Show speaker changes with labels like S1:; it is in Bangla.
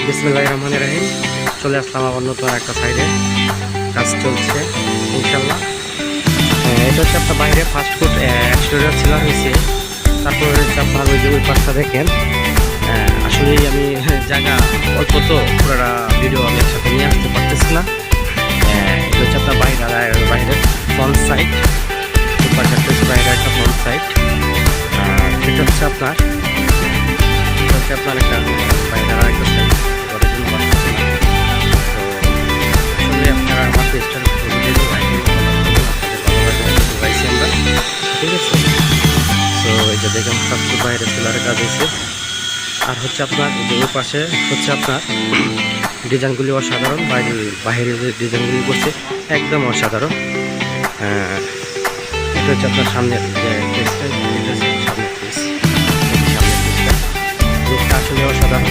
S1: বিসমিল্লাহির রহমানির রহিম। চলে আসলাম আবার নতুন একটা সাইডে, কাজ চলছে ইনশাল্লাহ। এটা হচ্ছে আপনার বাইরে ফাস্টফুড এক্সটেরিয়র ছিল হয়েছে। তারপরে হচ্ছে আপনার ওই যে ওই পাশটা দেখেন, আসলেই আমি জায়গা অল্প তো পুরোটা ভিডিও আমি একসাথে নিয়ে আসতে পারতেছি না। এটা হচ্ছে আপনার বাইরের ফ্রন্ট সাইড, ওই পাশে হচ্ছে বাইরে একটা ফ্রন্ট সাইড। এটা হচ্ছে আপনার একটা বাইরের আরেকটা সাইড। আপনারা আমার পেজটার পাইছি আমরা, ঠিক আছে। তো এই যে দেখেন ফাস্টফুড বাইরে সেলারের কাজ হয়েছে। আর হচ্ছে আপনার যে ওই পাশে হচ্ছে আপনার ডিজাইনগুলি অসাধারণ, বাইরের যে ডিজাইনগুলি করছে একদম অসাধারণ। এটা হচ্ছে আপনার সামনের যে সামনের পিসটা আসলে অসাধারণ।